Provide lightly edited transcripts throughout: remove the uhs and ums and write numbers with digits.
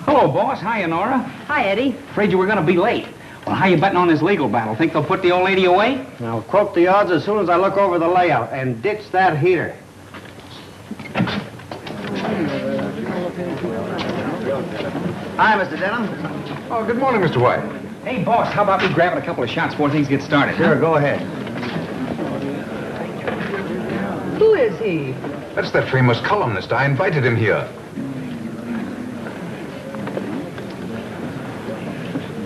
Hello, boss. Hiya, Nora. Hi, Eddie. Afraid you were going to be late. Well, how you betting on this legal battle? Think they'll put the old lady away? I'll quote the odds as soon as I look over the layout and ditch that heater. Hi, Mr. Denham. Oh, good morning, Mr. White. Hey, boss, how about me grabbing a couple of shots before things get started? Sure, go ahead. Who is he? That's that famous columnist. I invited him here.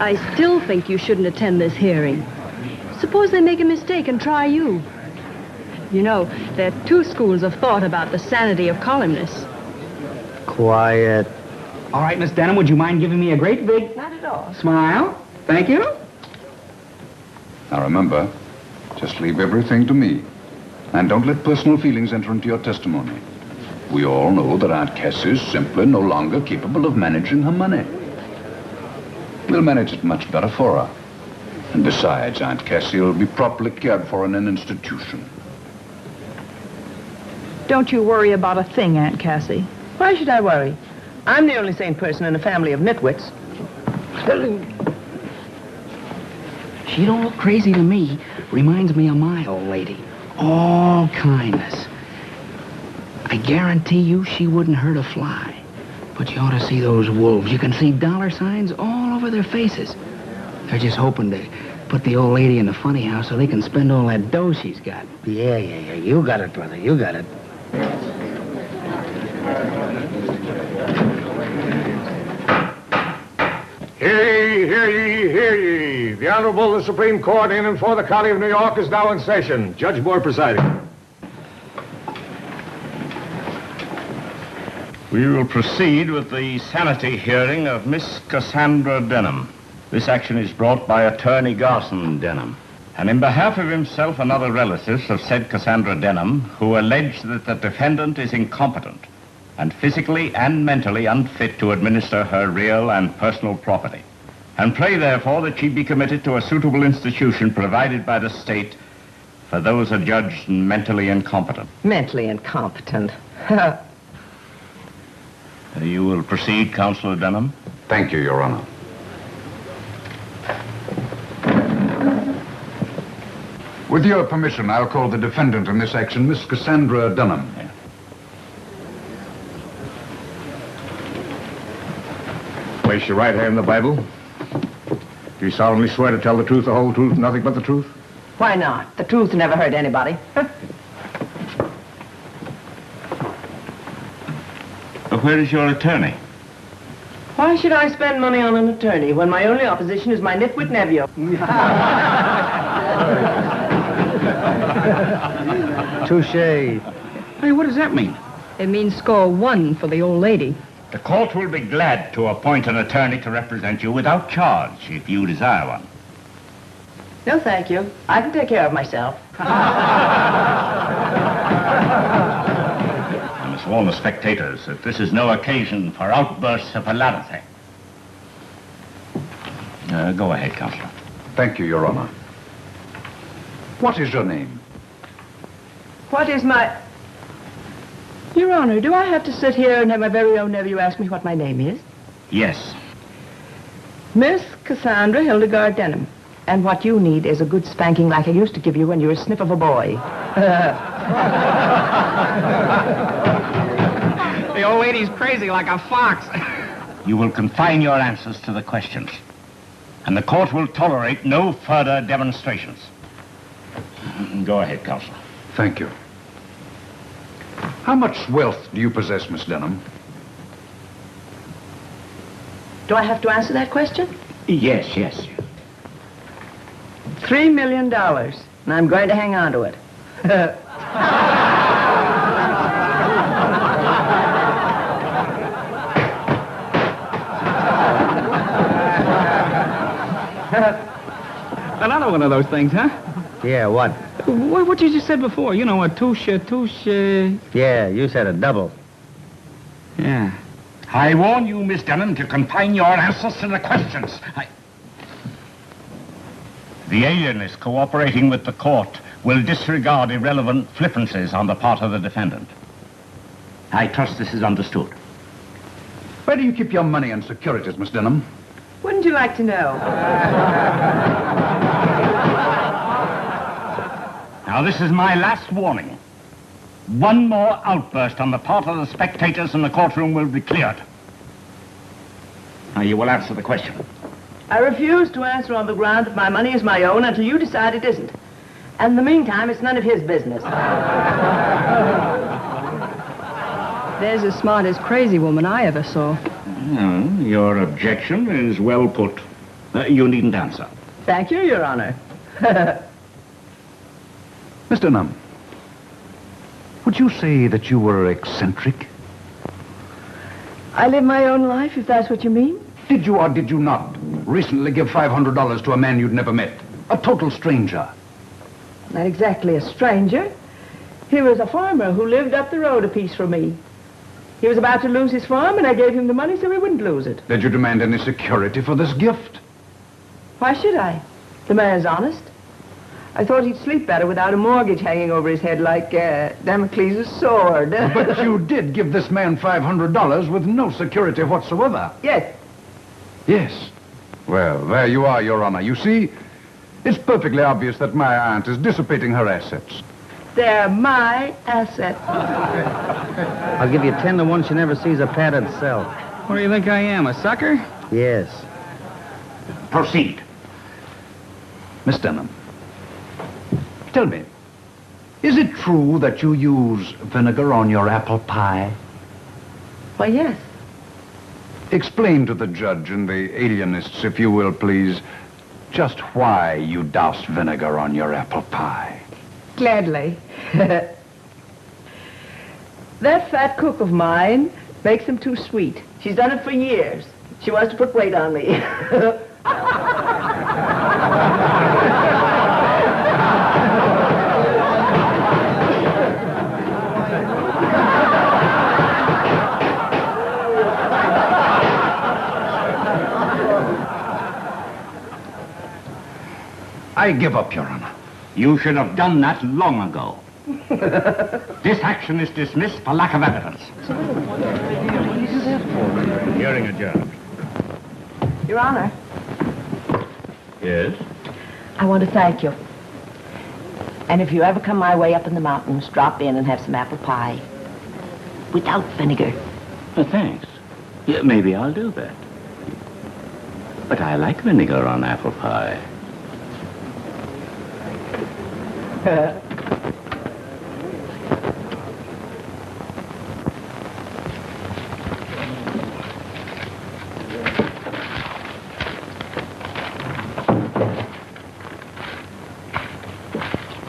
I still think you shouldn't attend this hearing. Suppose they make a mistake and try you. You know, there are two schools of thought about the sanity of columnists. Quiet. All right, Miss Denham, would you mind giving me a great big... Not at all. Smile? Thank you. Now remember, just leave everything to me. And don't let personal feelings enter into your testimony. We all know that Aunt Cass is simply no longer capable of managing her money. We'll manage it much better for her. And besides, Aunt Cassie will be properly cared for in an institution. Don't you worry about a thing, Aunt Cassie. Why should I worry? I'm the only sane person in a family of nitwits. She don't look crazy to me. Reminds me of my old lady. All kindness. I guarantee you she wouldn't hurt a fly. But you ought to see those wolves. You can see dollar signs all over their faces. They're just hoping to put the old lady in the funny house so they can spend all that dough she's got. Yeah. You got it, brother. You got it. Hear ye. The Honorable the Supreme Court in and for the County of New York is now in session. Judge Moore presiding. We will proceed with the sanity hearing of Miss Cassandra Denham. This action is brought by Attorney Garson Denham, and in behalf of himself and other relatives of said Cassandra Denham, who allege that the defendant is incompetent and physically and mentally unfit to administer her real and personal property, and pray, therefore, that she be committed to a suitable institution provided by the state for those adjudged mentally incompetent. Mentally incompetent. You will proceed, Counselor Denham. Thank you, Your Honor. With your permission, I'll call the defendant in this action, Miss Cassandra Denham. Yeah. Place your right hand in the Bible. Do you solemnly swear to tell the truth, the whole truth, nothing but the truth? Why not? The truth never hurt anybody. Where is your attorney? Why should I spend money on an attorney when my only opposition is my nitwit nephew? Touche. Hey, what does that mean? It means score 1 for the old lady. The court will be glad to appoint an attorney to represent you without charge, if you desire one. No, thank you. I can take care of myself. I must warn the spectators that this is no occasion for outbursts of hilarity. Go ahead, Counselor. Thank you, Your Honor. What is your name? What is my... Your Honor, do I have to sit here and have my very own nephew ask me what my name is? Yes. Miss Cassandra Hildegard Denham. And what you need is a good spanking like I used to give you when you were a snip of a boy. The old lady's crazy like a fox. You will confine your answers to the questions, and the court will tolerate no further demonstrations. Go ahead, Counselor. Thank you. How much wealth do you possess, Miss Denham? Do I have to answer that question? Yes. $3 million, and I'm going to hang on to it. Another one of those things, huh? Yeah, what? What you just said before, you know, a touche. Yeah, you said a double. Yeah. I warn you, Miss Denham, to confine your answers to the questions. The alienist cooperating with the court will disregard irrelevant flippancies on the part of the defendant. I trust this is understood. Where do you keep your money and securities, Miss Denham? Wouldn't you like to know? Now, this is my last warning. One more outburst on the part of the spectators and the courtroom will be cleared. Now, you will answer the question. I refuse to answer on the ground that my money is my own until you decide it isn't. And in the meantime, it's none of his business. There's the smartest crazy woman I ever saw. Your objection is well put. You needn't answer. Thank you, Your Honor. Miss Denham, would you say that you were eccentric? I live my own life, if that's what you mean. Did you or did you not recently give $500 to a man you'd never met? A total stranger? Not exactly a stranger. He was a farmer who lived up the road a piece from me. He was about to lose his farm, and I gave him the money so he wouldn't lose it. Did you demand any security for this gift? Why should I? The man's honest. I thought he'd sleep better without a mortgage hanging over his head like Damocles' sword. But you did give this man $500 with no security whatsoever. Yes. Yes. Well, there you are, Your Honor. You see, it's perfectly obvious that my aunt is dissipating her assets. They're my assets. I'll give you 10 to 1 she never sees a padded cell. What do you think I am, a sucker? Yes. Proceed. Miss Denham, tell me, is it true that you use vinegar on your apple pie? Why, yes. Explain to the judge and the alienists, if you will, please, just why you doused vinegar on your apple pie. Gladly. That fat cook of mine makes them too sweet. She's done it for years. She wants to put weight on me. I give up, Your Honor. You should have done that long ago. This action is dismissed for lack of evidence. Hearing adjourned. Your Honor, Yes? I want to thank you. And if you ever come my way up in the mountains, drop in and have some apple pie. Without vinegar. Thanks. Yeah, maybe I'll do that. But I like vinegar on apple pie.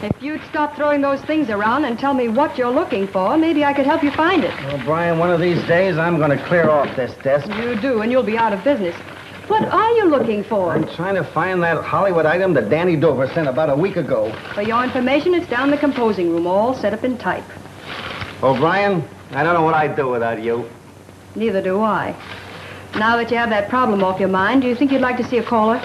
If you'd stop throwing those things around and tell me what you're looking for, maybe I could help you find it. Well, Brian, one of these days I'm going to clear off this desk. You do, and you'll be out of business. What are you looking for? I'm trying to find that Hollywood item that Danny Dover sent about a week ago. For your information, it's down in the composing room, all set up in type. Oh, Brian, I don't know what I'd do without you. Neither do I. Now that you have that problem off your mind, do you think you'd like to see a caller?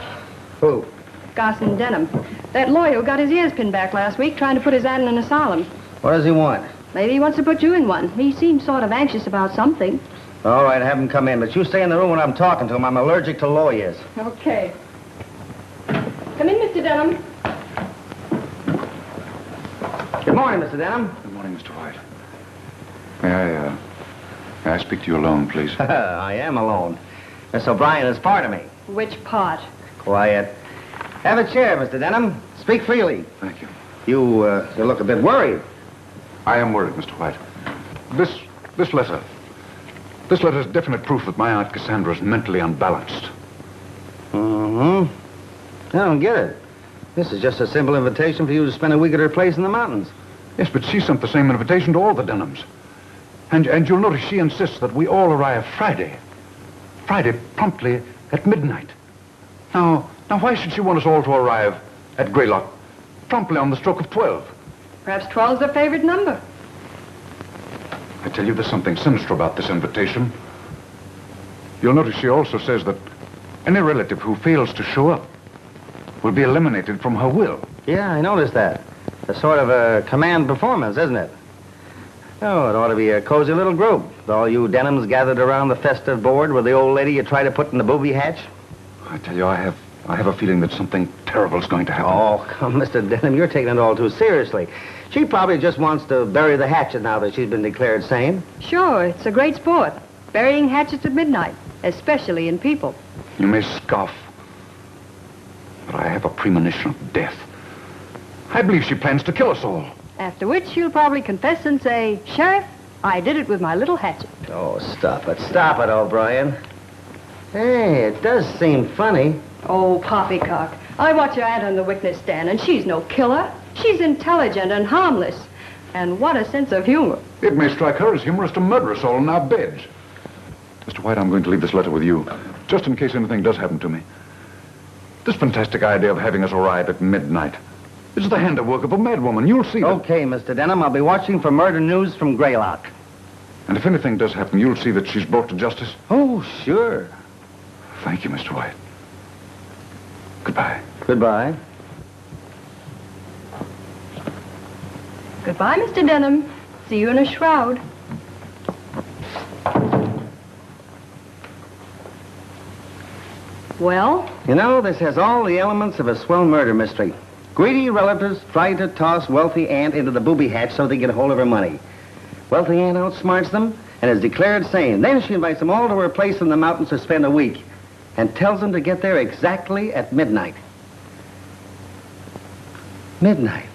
Who? Garson Denham. That lawyer who got his ears pinned back last week trying to put his aunt in an asylum. What does he want? Maybe he wants to put you in one. He seems sort of anxious about something. All right, have him come in, but you stay in the room when I'm talking to him. I'm allergic to lawyers. Okay. Come in, Mr. Denham. Good morning, Mr. Denham. Good morning, Mr. White. May I speak to you alone, please? I am alone. Miss O'Brien is part of me. Which part? Quiet. Have a chair, Mr. Denham. Speak freely. Thank you. You look a bit worried. I am worried, Mr. White. This letter is definite proof that my Aunt Cassandra is mentally unbalanced. Mm-hmm. I don't get it. This is just a simple invitation for you to spend a week at her place in the mountains. Yes, but she sent the same invitation to all the Denhams. And you'll notice she insists that we all arrive Friday. Friday, promptly at midnight. Now, why should she want us all to arrive at Greylock promptly on the stroke of 12? Perhaps 12's their favorite number. I tell you, there's something sinister about this invitation. You'll notice she also says that any relative who fails to show up will be eliminated from her will. Yeah, I noticed that. A sort of a command performance, isn't it? Oh, it ought to be a cozy little group. With all you Denhams gathered around the festive board with the old lady you tried to put in the booby hatch. I tell you, I have a feeling that something terrible is going to happen. Oh, come, Mr. Denham, you're taking it all too seriously. She probably just wants to bury the hatchet now that she's been declared sane. Sure, it's a great sport. Burying hatchets at midnight, especially in people. You may scoff, but I have a premonition of death. I believe she plans to kill us all. After which she'll probably confess and say, Sheriff, I did it with my little hatchet. Oh, stop it, O'Brien. Hey, it does seem funny. Oh, poppycock. I watch your aunt on the witness stand, and she's no killer. She's intelligent and harmless. And what a sense of humor. It may strike her as humorous to murder us all in our beds. Mr. White, I'm going to leave this letter with you, just in case anything does happen to me. This fantastic idea of having us arrive at midnight is the handiwork of a madwoman. You'll see that. Okay, Mr. Denham, I'll be watching for murder news from Greylock. And if anything does happen, you'll see that she's brought to justice. Oh, sure. Thank you, Mr. White. Goodbye. Goodbye. Goodbye, Mr. Denham. See you in a shroud. Well? You know, this has all the elements of a swell murder mystery. Greedy relatives try to toss wealthy aunt into the booby hatch so they get hold of her money. Wealthy aunt outsmarts them and is declared sane. Then she invites them all to her place in the mountains to spend a week and tells them to get there exactly at midnight. Midnight.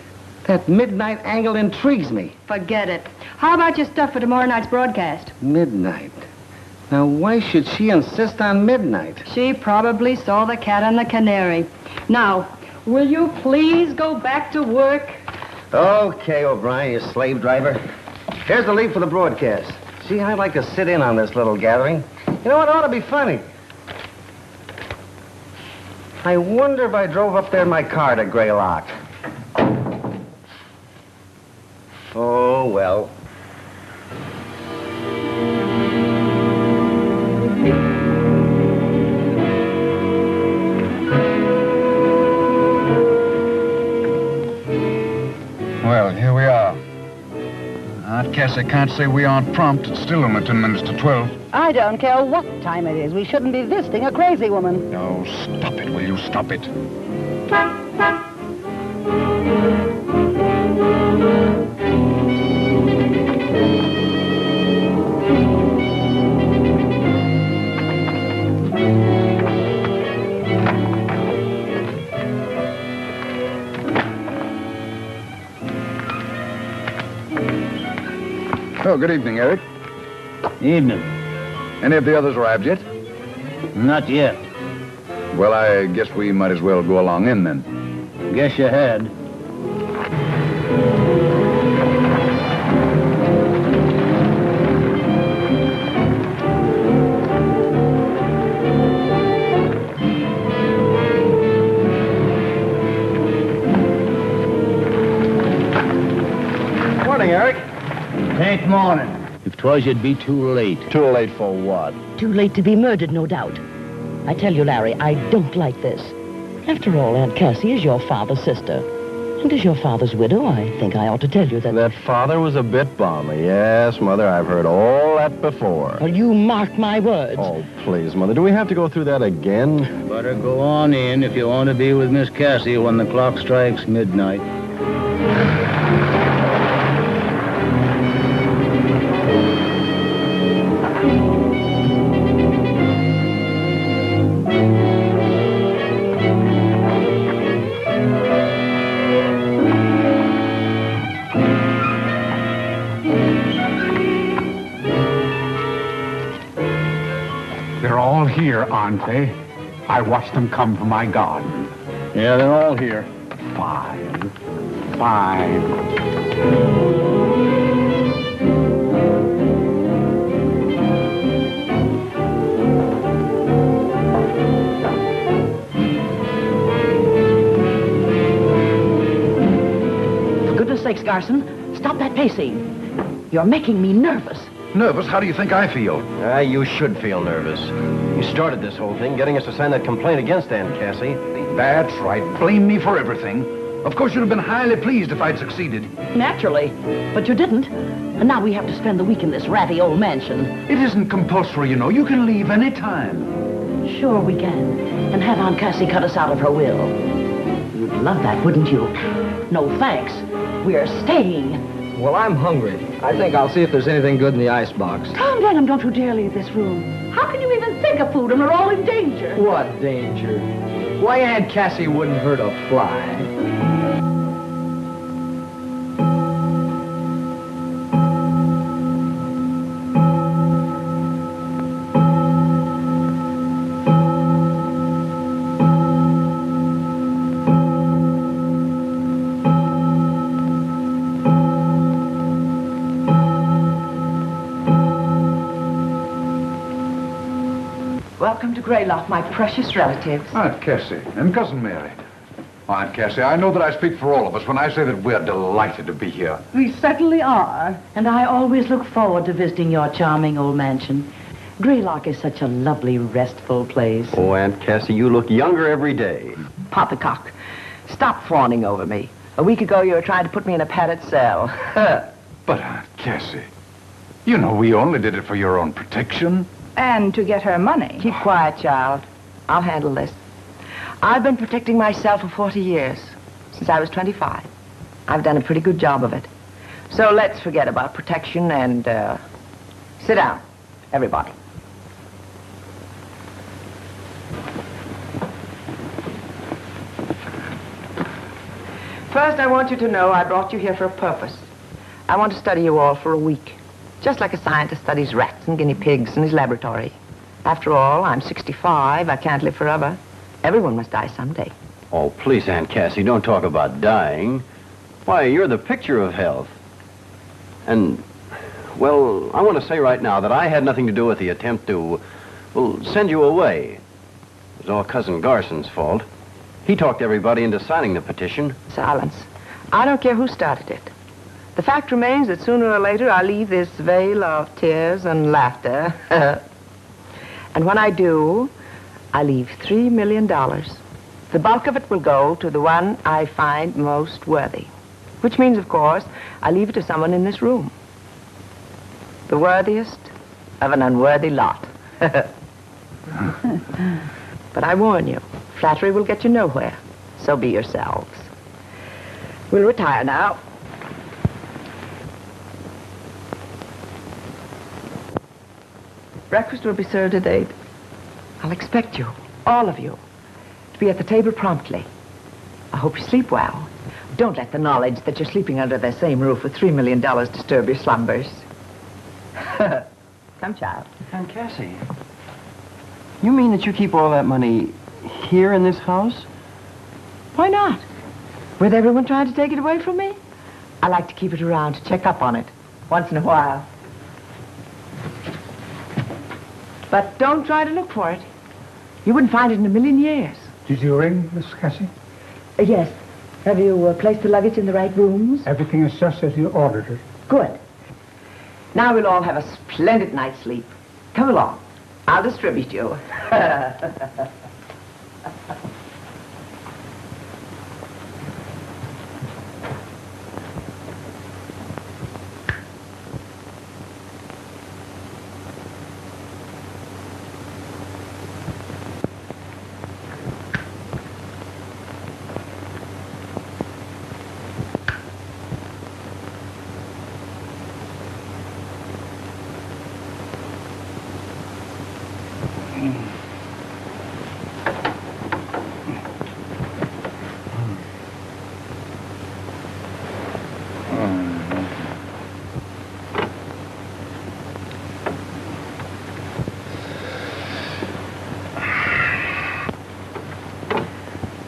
That midnight angle intrigues me. Forget it. How about your stuff for tomorrow night's broadcast? Midnight. Now, why should she insist on midnight? She probably saw the cat and the canary. Now, will you please go back to work? Okay, O'Brien, you slave driver. Here's the lead for the broadcast. See, I'd like to sit in on this little gathering. You know, it ought to be funny. I wonder if I drove up there in my car to Greylock. Oh, well. Well, here we are. Aunt Cassie can't say we aren't prompt. It's still only 10 minutes to 12. I don't care what time it is. We shouldn't be visiting a crazy woman. No, stop it, will you? Stop it. Oh, good evening, Eric. Evening. Any of the others arrived yet? Not yet. Well, I guess we might as well go along in, then. Guess you had. Morning, Eric. Ain't morning. If 'twas, you'd be too late. Too late for what? Too late to be murdered, no doubt. I tell you, Larry, I don't like this. After all, Aunt Cassie is your father's sister. And as your father's widow, I think I ought to tell you that... That father was a bit balmy. Yes, Mother, I've heard all that before. Well, you mark my words. Oh, please, Mother, do we have to go through that again? Better go on in if you want to be with Miss Cassie when the clock strikes midnight. They're all here, aren't they? I watched them come from my garden. Yeah, they're all here. Fine. Fine. For goodness sakes, Garson, stop that pacing. You're making me nervous. Nervous? How do you think I feel? You should feel nervous. You started this whole thing, getting us to sign that complaint against Aunt Cassie. That's right. Blame me for everything. Of course, you'd have been highly pleased if I'd succeeded. Naturally. But you didn't. And now we have to spend the week in this ratty old mansion. It isn't compulsory, you know. You can leave any time. Sure we can. And have Aunt Cassie cut us out of her will. You'd love that, wouldn't you? No thanks. We're staying. Well, I'm hungry. I think I'll see if there's anything good in the icebox. Tom Denham, don't you dare leave this room. How can you even think of food when we're all in danger? What danger? Why, Aunt Cassie wouldn't hurt a fly. Welcome to Greylock, my precious relatives. Aunt Cassie and Cousin Mary. Aunt Cassie, I know that I speak for all of us when I say that we're delighted to be here. We certainly are. And I always look forward to visiting your charming old mansion. Greylock is such a lovely, restful place. Oh, Aunt Cassie, you look younger every day. Poppycock, stop fawning over me. A week ago, you were trying to put me in a padded cell. But, Aunt Cassie, you know we only did it for your own protection. And to get her money. Keep quiet, child. I'll handle this. I've been protecting myself for 40 years, since I was 25. I've done a pretty good job of it. So let's forget about protection and, sit down, everybody. First, I want you to know I brought you here for a purpose. I want to study you all for a week. Just like a scientist studies rats and guinea pigs in his laboratory. After all, I'm 65. I can't live forever. Everyone must die someday. Oh, please, Aunt Cassie, don't talk about dying. Why, you're the picture of health. And, well, I want to say right now that I had nothing to do with the attempt to, well, send you away. It was all Cousin Garson's fault. He talked everybody into signing the petition. Silence. I don't care who started it. The fact remains that sooner or later I'll leave this vale of tears and laughter. And when I do, I leave $3 million. The bulk of it will go to the one I find most worthy. Which means, of course, I leave it to someone in this room. The worthiest of an unworthy lot. But I warn you, flattery will get you nowhere. So be yourselves. We'll retire now. Breakfast will be served at 8. I'll expect you, all of you, to be at the table promptly. I hope you sleep well. Don't let the knowledge that you're sleeping under the same roof with $3 million disturb your slumbers. Come, child. Aunt Cassie, you mean that you keep all that money here in this house? Why not? With everyone trying to take it away from me? I like to keep it around to check up on it once in a while. But don't try to look for it. You wouldn't find it in a million years. Did you ring, Miss Cassie? Yes. Have you placed the luggage in the right rooms? Everything is just as you ordered it. Good. Now we'll all have a splendid night's sleep. Come along. I'll distribute you.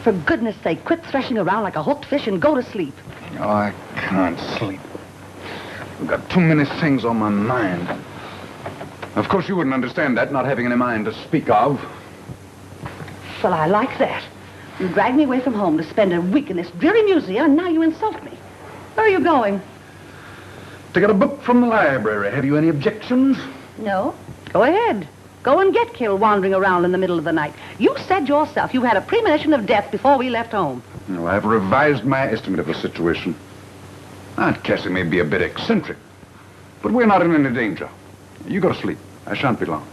For goodness sake, quit threshing around like a hooked fish and go to sleep. Oh, I can't sleep. I've got too many things on my mind. Of course, you wouldn't understand that, not having any mind to speak of. Well, I like that. You dragged me away from home to spend a week in this dreary museum, and now you insult me. Where are you going? To get a book from the library. Have you any objections? No. Go ahead. Go and get killed wandering around in the middle of the night. You said yourself you had a premonition of death before we left home. Well, I've revised my estimate of the situation. Aunt Cassie may be a bit eccentric, but we're not in any danger. You go to sleep. I shan't be long.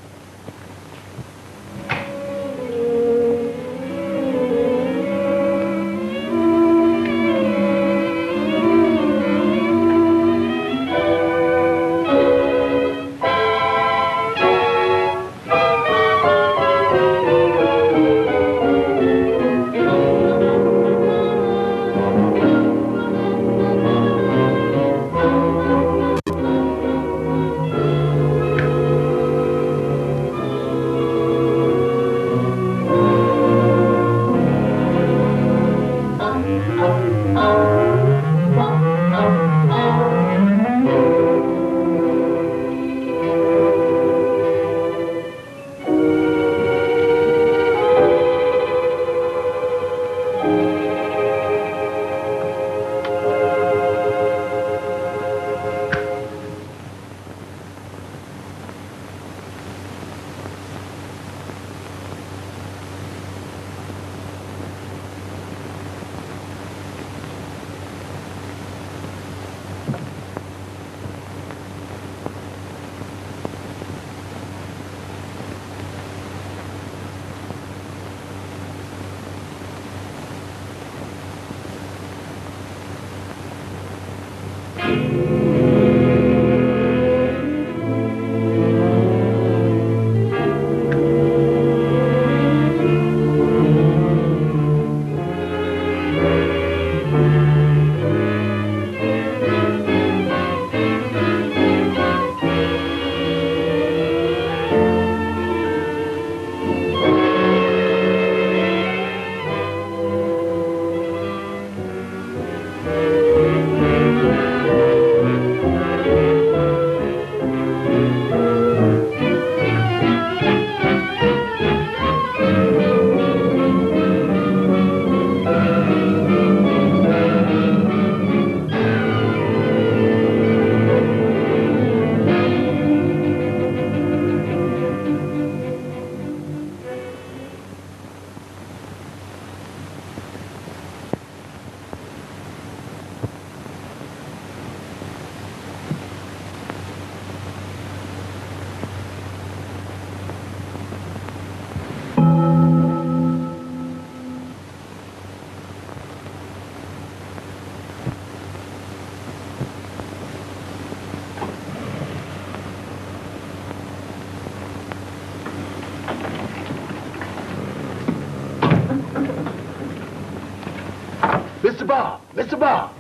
Mr. Bob! Mr. Bob!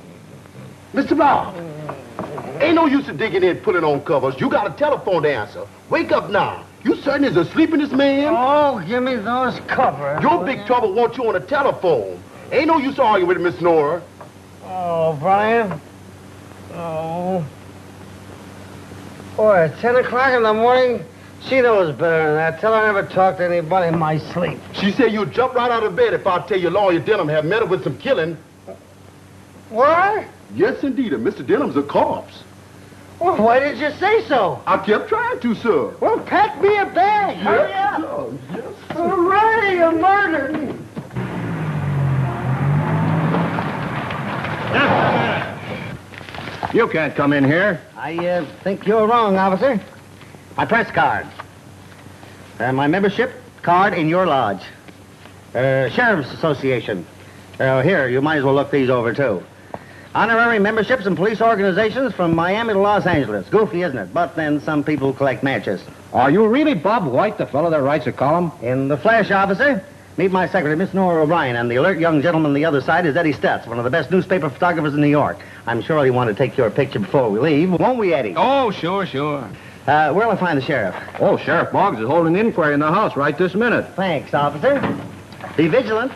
Mr. Bob! Ain't no use of digging in pulling on covers. You got a telephone to answer. Wake up now. You certain is asleep in this man? Oh, give me those covers. Your big trouble wants you on the telephone. Ain't no use arguing with Miss Nora. Oh, Brian. Oh. Boy, at 10 o'clock in the morning, she knows better than that. Tell her I never talk to anybody in my sleep. She said you'd jump right out of bed if I tell you lawyer Denham have met her with some killing. What? Yes, indeed. And Mr. Denham's a corpse. Well, why did you say so? I kept trying to, sir. Well, pack me a bag. Hurry up. Sir. Yes, sir. Hooray, a murder. You can't come in here. I think you're wrong, officer. My press card. My membership card in your lodge. Sheriff's Association. Here, you might as well look these over, too. Honorary memberships in police organizations from Miami to Los Angeles. Goofy, isn't it? But then some people collect matches. Are you really Bob White, the fellow that writes a column? In the flesh, officer. Meet my secretary, Miss Nora O'Brien, and the alert young gentleman on the other side is Eddie Stutz, one of the best newspaper photographers in New York. I'm sure he'll want to take your picture before we leave. Won't we, Eddie? Oh, sure, sure. Where'll I find the sheriff? Oh, Sheriff Boggs is holding an inquiry in the house right this minute. Thanks, officer. Be vigilant.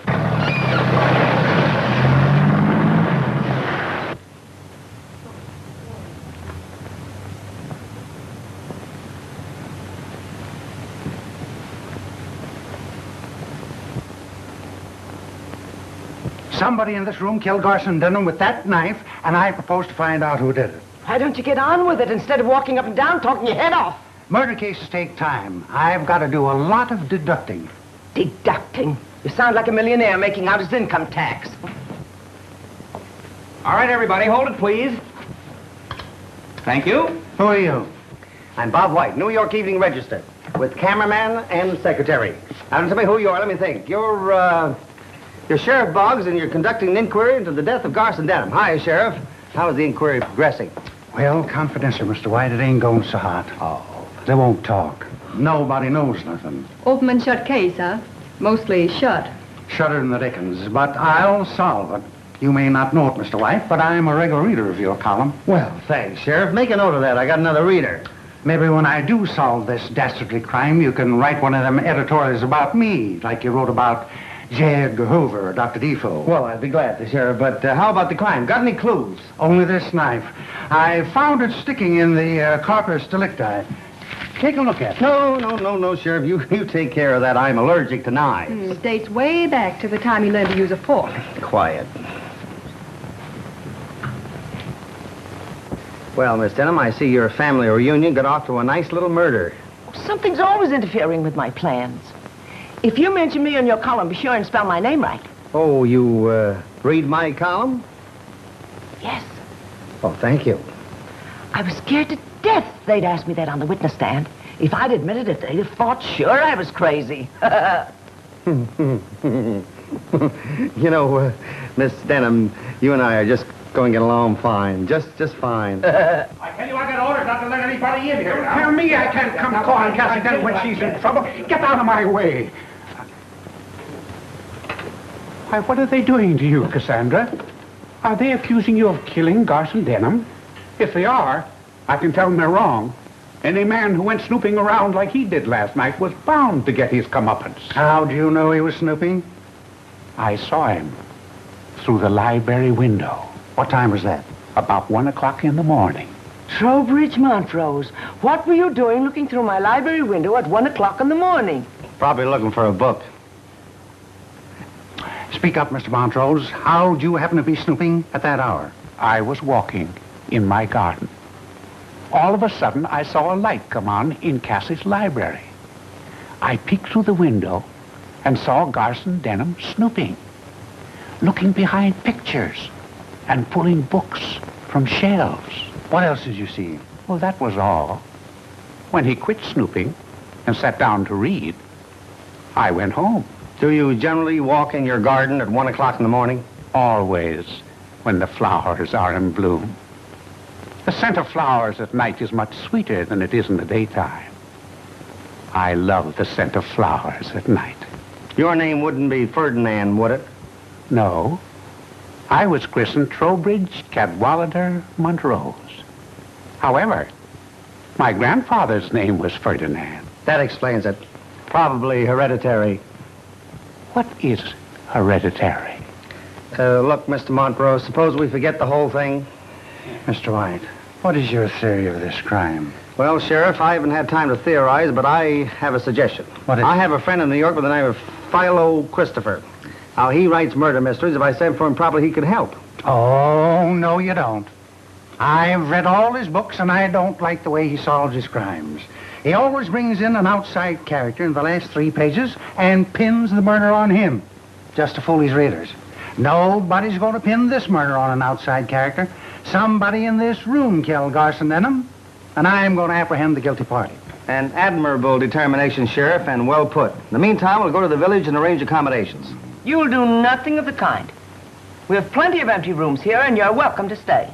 Somebody in this room killed Garson Denham with that knife, and I propose to find out who did it. Why don't you get on with it instead of walking up and down talking your head off? Murder cases take time. I've got to do a lot of deducting. Deducting? You sound like a millionaire making out his income tax. All right, everybody, hold it, please. Thank you. Who are you? I'm Bob White, New York Evening Register, with cameraman and secretary. Now, tell me who you are. Let me think. You're Sheriff Boggs, and you're conducting an inquiry into the death of Garson Denham. Hi, Sheriff. How is the inquiry progressing? Well, confidential, Mr. White, it ain't going so hot. Oh. They won't talk. Nobody knows nothing. Open and shut case, huh? Mostly shut. Shudder in the dickens, but I'll solve it. You may not know it, Mr. White, but I'm a regular reader of your column. Well, thanks, Sheriff. Make a note of that. I got another reader. Maybe when I do solve this dastardly crime, you can write one of them editorials about me, like you wrote about J. Edgar Hoover or Dr. Defoe. Well, I'd be glad to, Sheriff, but how about the crime? Got any clues? Only this knife. I found it sticking in the corpus delicti. Take a look at it. No, Sheriff. You take care of that. I'm allergic to knives. Dates way back to the time he learned to use a fork. Quiet. Well, Miss Denham, I see your family reunion got off to a nice little murder. Something's always interfering with my plans. If you mention me in your column, be sure and spell my name right. Oh, you read my column? Yes. Oh, thank you. I was scared to death they'd ask me that on the witness stand. If I'd admitted it, they'd have thought sure I was crazy. You know, Miss Denham, you and I are just going to get along fine. Just fine. I tell you, I got orders not to let anybody in here. Don't tell me I can't come calling Cassandra when she's in trouble. Get out of my way. Why, what are they doing to you, Cassandra? Are they accusing you of killing Garson Denham? If they are, I can tell them they're wrong. Any man who went snooping around like he did last night was bound to get his comeuppance. How do you know he was snooping? I saw him through the library window. What time was that? About 1 o'clock in the morning. Trowbridge, Montrose, what were you doing looking through my library window at 1 o'clock in the morning? Probably looking for a book. Speak up, Mr. Montrose. How'd you happen to be snooping at that hour? I was walking in my garden. All of a sudden, I saw a light come on in Cassie's library. I peeked through the window and saw Garson Denham snooping, looking behind pictures and pulling books from shelves. What else did you see? Well, that was all. When he quit snooping and sat down to read, I went home. Do you generally walk in your garden at 1 o'clock in the morning? Always, when the flowers are in bloom. The scent of flowers at night is much sweeter than it is in the daytime. I love the scent of flowers at night. Your name wouldn't be Ferdinand, would it? No. I was christened Trowbridge, Cadwallader, Montrose. However, my grandfather's name was Ferdinand. That explains it. Probably hereditary. What is hereditary? Look, Mr. Montrose, suppose we forget the whole thing? Mr. White, what is your theory of this crime? Well, Sheriff, I haven't had time to theorize, but I have a suggestion. What is I have a friend in New York with the name of Philo Christopher. Now, he writes murder mysteries. If I sent for him properly, he could help. Oh, no, you don't. I've read all his books, and I don't like the way he solves his crimes. He always brings in an outside character in the last 3 pages and pins the murder on him, just to fool his readers. Nobody's going to pin this murder on an outside character. Somebody in this room killed Garson Denham, and I'm going to apprehend the guilty party. An admirable determination, Sheriff, and well put. In the meantime, we'll go to the village and arrange accommodations. You'll do nothing of the kind. We have plenty of empty rooms here, and you're welcome to stay.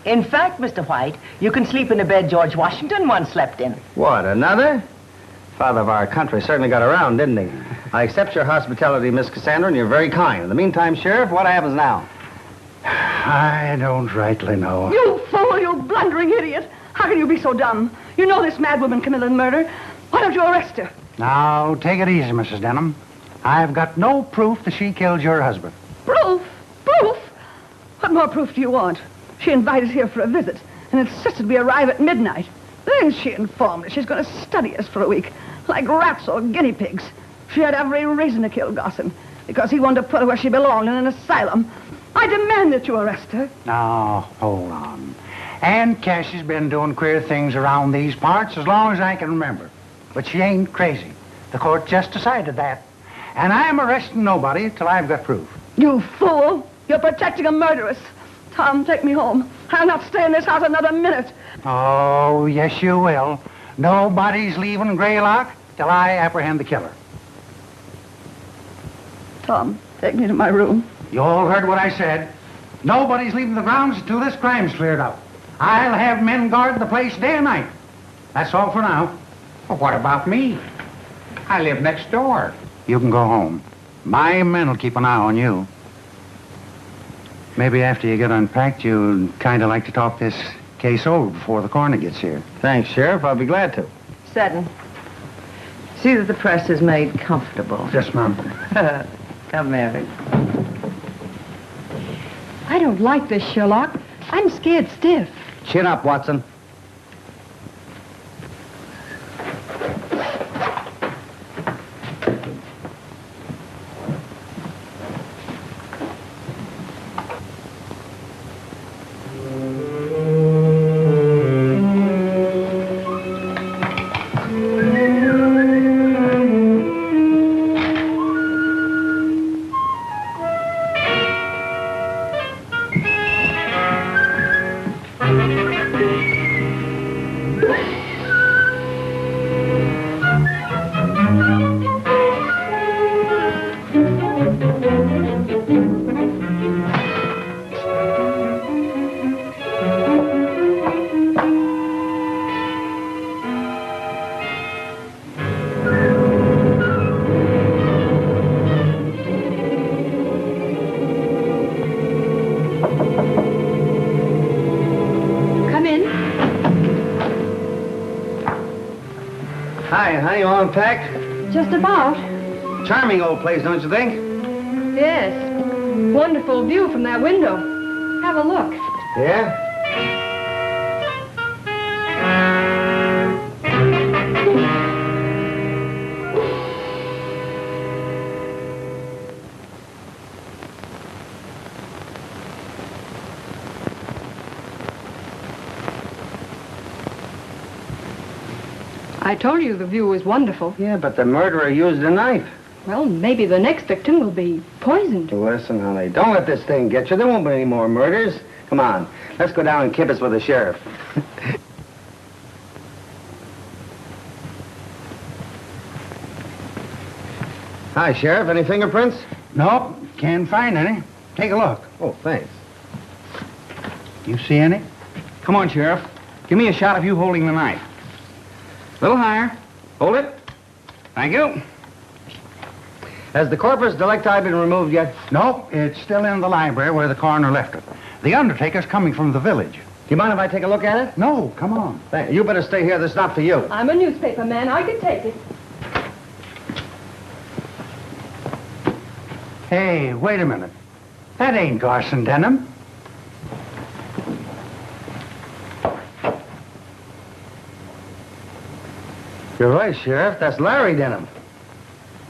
In fact, Mr. White, you can sleep in a bed George Washington once slept in. What, another? Father of our country certainly got around, didn't he? I accept your hospitality, Miss Cassandra, and you're very kind. In the meantime, Sheriff, what happens now? I don't rightly know. You fool, you blundering idiot. How can you be so dumb? You know this madwoman committed murder. Why don't you arrest her? Now, take it easy, Mrs. Denham. I've got no proof that she killed your husband. Proof? Proof? What more proof do you want? She invited us here for a visit and insisted we arrive at midnight. Then she informed us she's going to study us for a week, like rats or guinea pigs. She had every reason to kill Garson, because he wanted to put her where she belonged, in an asylum. I demand that you arrest her. Now, hold on. Aunt Cassie's been doing queer things around these parts as long as I can remember. But she ain't crazy. The court just decided that. And I'm arresting nobody till I've got proof. You fool! You're protecting a murderess. Tom, take me home. I'll not stay in this house another minute. Oh, yes, you will. Nobody's leaving Greylock till I apprehend the killer. Tom, take me to my room. You all heard what I said. Nobody's leaving the grounds until this crime's cleared up. I'll have men guard the place day and night. That's all for now. Well, what about me? I live next door. You can go home. My men will keep an eye on you. Maybe after you get unpacked, you'd kind of like to talk this case over before the coroner gets here. Thanks, Sheriff. I'll be glad to. Seton. See that the press is made comfortable. Yes, ma'am. Come, Mary. I don't like this, Sherlock. I'm scared stiff. Chin up, Watson. Unpacked? Just about. Charming old place, don't you think? Yes. Wonderful view from that window. Have a look. Yeah? I told you the view was wonderful. Yeah, but the murderer used a knife. Well, maybe the next victim will be poisoned. Listen, honey, don't let this thing get you. There won't be any more murders. Come on, let's go down and kibitz with the sheriff. Hi, Sheriff. Any fingerprints? Nope, can't find any. Take a look. Oh, thanks. You see any? Come on, Sheriff. Give me a shot of you holding the knife. A little higher. Hold it. Thank you. Has the corpus delicti been removed yet? Nope, it's still in the library where the coroner left it. The undertaker's coming from the village. Do you mind if I take a look at it? No, come on. You better stay here. This is not for you. I'm a newspaper man. I can take it. Hey, wait a minute. That ain't Garson Denham. You're right, Sheriff. That's Larry Denham.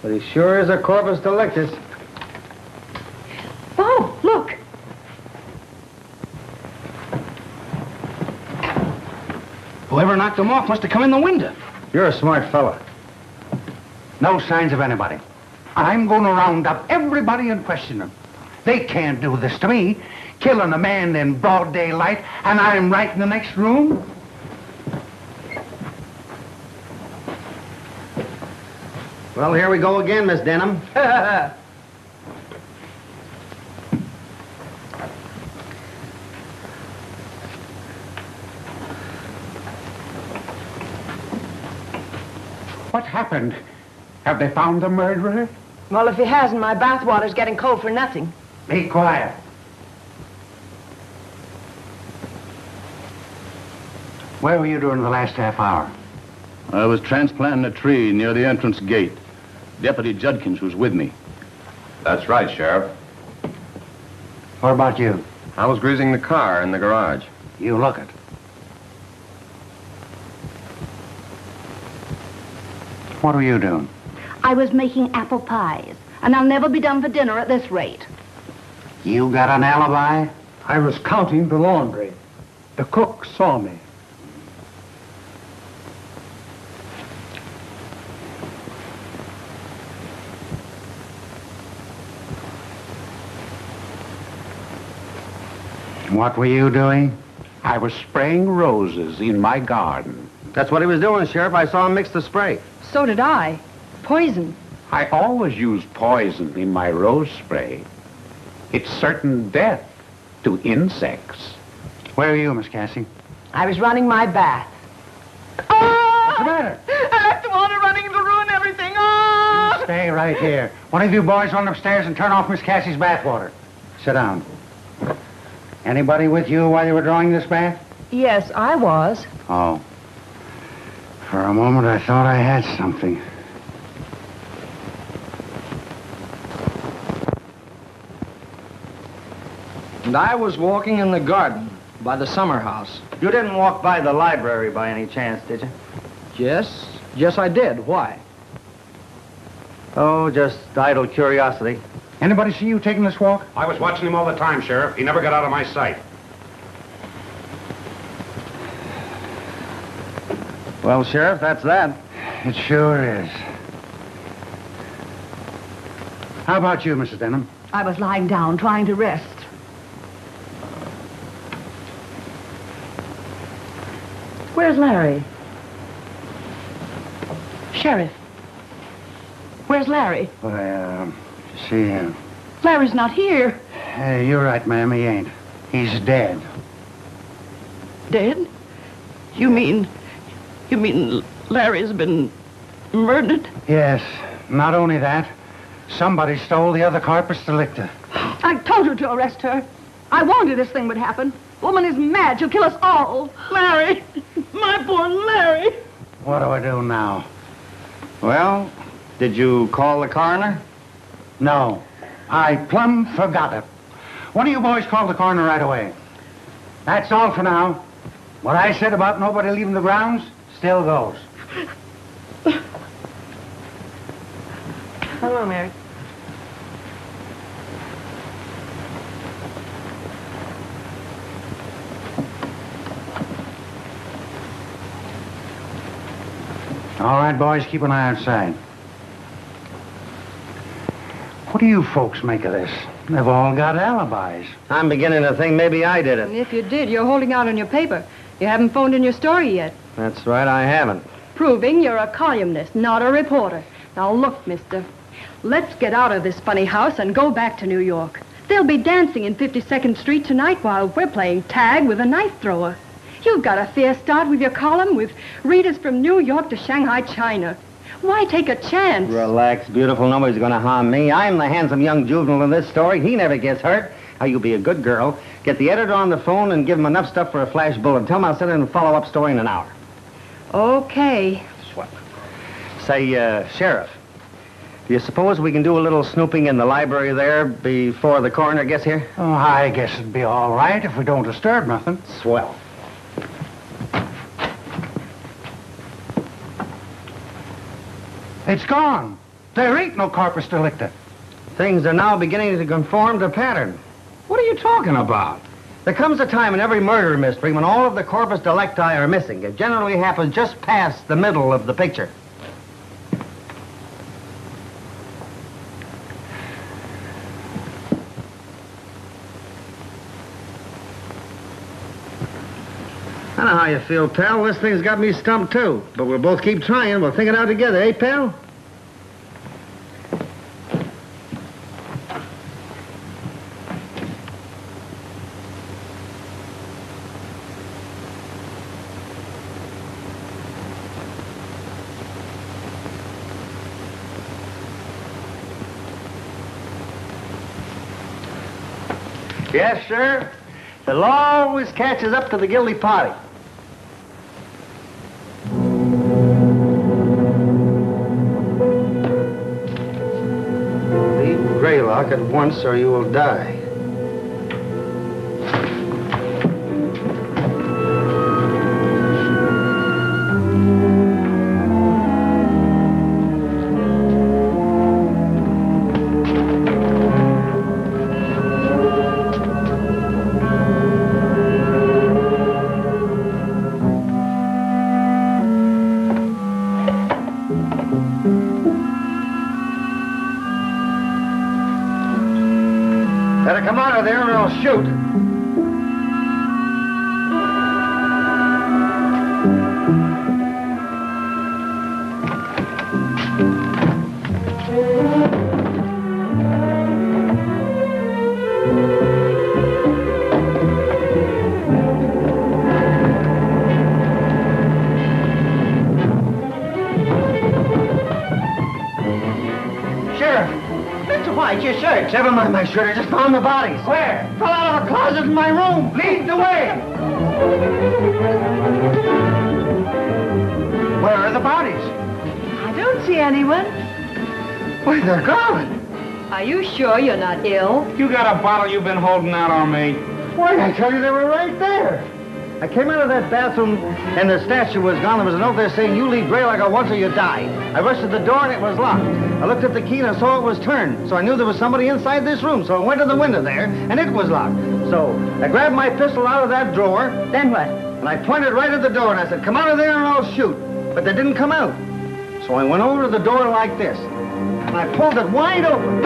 But he sure is a corpus delictus. Oh, look. Whoever knocked him off must have come in the window. You're a smart fella. No signs of anybody. I'm going to round up everybody and question them. They can't do this to me. Killing a man in broad daylight, and I'm right in the next room. Well, here we go again, Miss Denham. What happened? Have they found the murderer? Well, if he hasn't, my bathwater's getting cold for nothing. Be quiet. Where were you during the last half hour? I was transplanting a tree near the entrance gate. Deputy Judkins was with me. That's right, Sheriff. What about you? I was greasing the car in the garage. You look it. What were you doing? I was making apple pies, and I'll never be done for dinner at this rate. You got an alibi? I was counting the laundry. The cook saw me. What were you doing? I was spraying roses in my garden. That's what he was doing, Sheriff. I saw him mix the spray. So did I. Poison. I always use poison in my rose spray. It's certain death to insects. Where are you, Miss Cassie? I was running my bath. What's the matter? I left the water running to ruin everything. Oh! Stay right here. One of you boys run upstairs and turn off Miss Cassie's bathwater. Sit down. Anybody with you while you were drawing this bath? Yes, I was. Oh. For a moment, I thought I had something. And I was walking in the garden by the summer house. You didn't walk by the library by any chance, did you? Yes, I did. Why? Oh, just idle curiosity. Anybody see you taking this walk? I was watching him all the time, Sheriff. He never got out of my sight. Well, Sheriff, that's that. It sure is. How about you, Mrs. Denham? I was lying down, trying to rest. Where's Larry? Sheriff. Where's Larry? Well, see, Larry's not here. you're right, ma'am, he ain't. He's dead. Dead? You mean Larry's been murdered? Yes, not only that, somebody stole the other corpus delicti. I told you to arrest her. I warned you this thing would happen. Woman is mad. She'll kill us all. Larry. My poor Larry. What do I do now? Well, did you call the coroner? No, I plumb forgot it. One of you boys called the coroner right away. That's all for now. What I said about nobody leaving the grounds still goes. Hello, Mary. All right, boys, keep an eye outside. What do you folks make of this? They've all got alibis. I'm beginning to think maybe I did And it. if you did, you're holding out on your paper. You haven't phoned in your story yet. That's right, I haven't. Proving you're a columnist, not a reporter. Now look, mister. Let's get out of this funny house and go back to New York. They'll be dancing in 52nd Street tonight while we're playing tag with a knife thrower. You've got a fair start with your column with readers from New York to Shanghai, China. Why take a chance? Relax, beautiful. Nobody's going to harm me. I'm the handsome young juvenile in this story. He never gets hurt. Now, you be a good girl. Get the editor on the phone and give him enough stuff for a flash bulletin. Tell him I'll send in a follow-up story in an hour. Okay. Swell. Say, Sheriff, do you suppose we can do a little snooping in the library there before the coroner gets here? Oh, I guess it'd be all right if we don't disturb nothing. Swell. It's gone. There ain't no corpus delicti. Things are now beginning to conform to pattern. What are you talking about? There comes a time in every murder mystery when all of the corpus delicti are missing. It generally happens just past the middle of the picture. I know how you feel, pal. This thing's got me stumped, too. But we'll both keep trying. We'll think it out together, eh, pal? Yes, sir. The law always catches up to the guilty party. Leave Greylock at once or you will die. Better come out of there or I'll shoot. Sheriff! Mr. White, your shirt. Never mind my shirt. I just found the bodies. Where? Fell out of a closet in my room. Lead the way. Where are the bodies? I don't see anyone. Where they're gone. Are you sure you're not ill? You got a bottle you've been holding out on me. Why, I tell you, they were right there. I came out of that bathroom, and the statue was gone. There was a note there saying, "You leave Greylock at once or you die." I rushed to the door, and it was locked. I looked at the key, and I saw it was turned. So I knew there was somebody inside this room. So I went to the window there, and it was locked. So I grabbed my pistol out of that drawer. Then what? And I pointed right at the door, and I said, "Come out of there, and I'll shoot." But they didn't come out. So I went over to the door like this, and I pulled it wide open.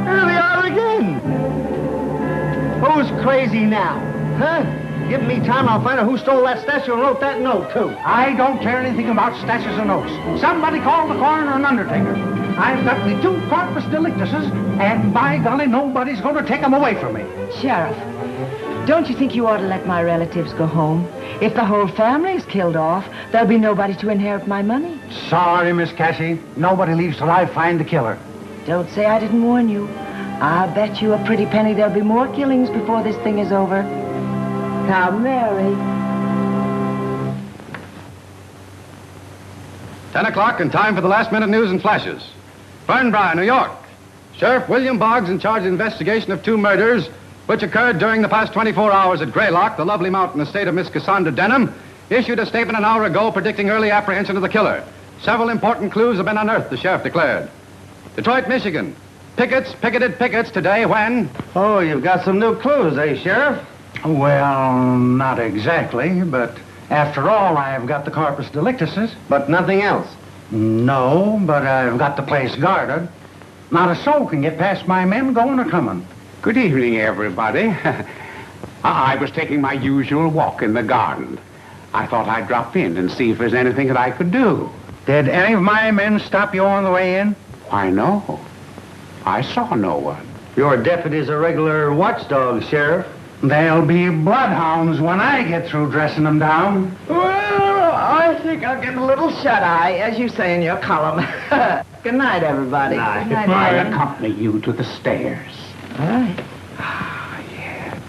There they are again. Who's crazy now? Huh? Give me time, I'll find out who stole that statue and wrote that note, too. I don't care anything about statues and notes. Somebody call the coroner and undertaker. I've got the 2 corpus delictuses, and by golly, nobody's going to take them away from me. Sheriff, don't you think you ought to let my relatives go home? If the whole family is killed off, there'll be nobody to inherit my money. Sorry, Miss Cassie. Nobody leaves till I find the killer. Don't say I didn't warn you. I'll bet you a pretty penny there'll be more killings before this thing is over. Now, Mary. 10 o'clock and time for the last-minute news and flashes. Fernbrough, New York. Sheriff William Boggs, in charge of the investigation of 2 murders which occurred during the past 24 hours at Greylock, the lovely mountain estate of Miss Cassandra Denham, issued a statement an hour ago predicting early apprehension of the killer. Several important clues have been unearthed, the sheriff declared. Detroit, Michigan. Pickets picketed pickets today when... Oh, you've got some new clues, eh, Sheriff? Well, not exactly, but after all, I've got the corpus delictuses. But nothing else? No, but I've got the place guarded. Not a soul can get past my men going or coming. Good evening, everybody. I was taking my usual walk in the garden. I thought I'd drop in and see if there's anything that I could do. Did any of my men stop you on the way in? Why, no. I saw no one. Your deputy's a regular watchdog, Sheriff. There'll be bloodhounds when I get through dressing them down. Well, I think I'll get a little shut-eye, as you say in your column. Good night, everybody. Good night. Good night, I Marian. accompany you to the stairs. All right. Yeah.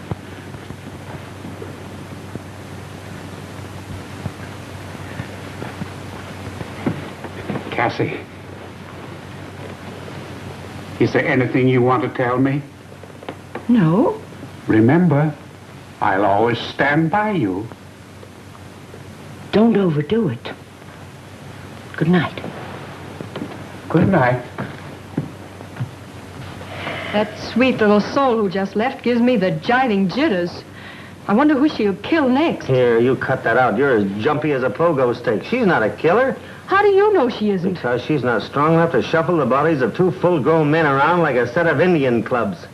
Cassie, is there anything you want to tell me? No. Remember, I'll always stand by you. Don't overdo it. Good night. Good night. That sweet little soul who just left gives me the jiving jitters. I wonder who she'll kill next. Here, you cut that out. You're as jumpy as a pogo stick. She's not a killer. How do you know she isn't? Because she's not strong enough to shuffle the bodies of 2 full-grown men around like a set of Indian clubs.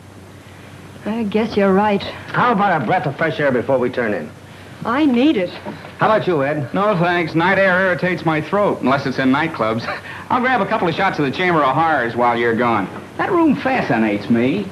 I guess you're right. How about a breath of fresh air before we turn in? I need it. How about you, Ed? No, thanks. Night air irritates my throat, unless it's in nightclubs. I'll grab a couple of shots of the Chamber of Horrors while you're gone. That room fascinates me.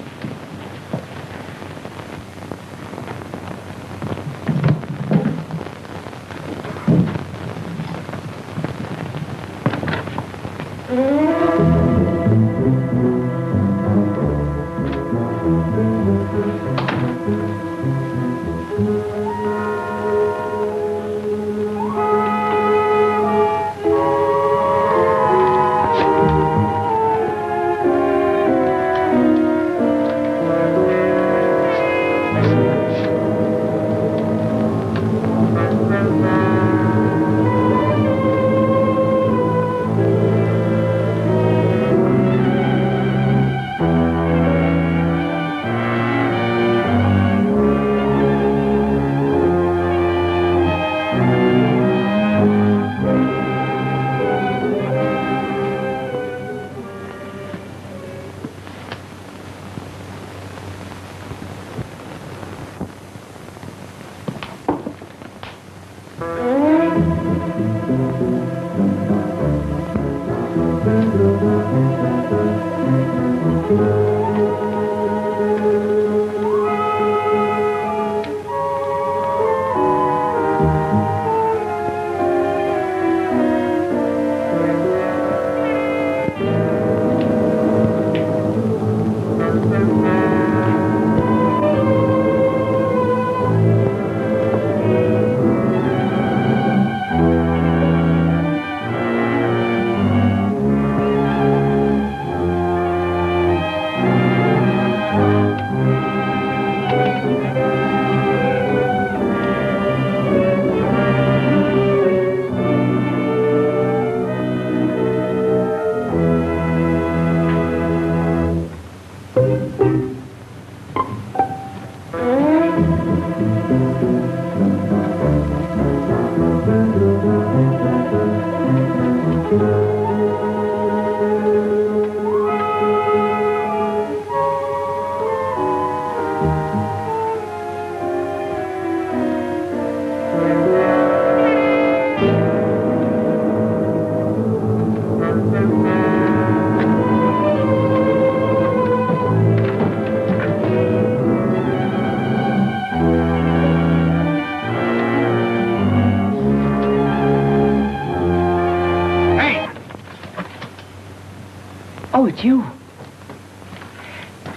Oh, it's you.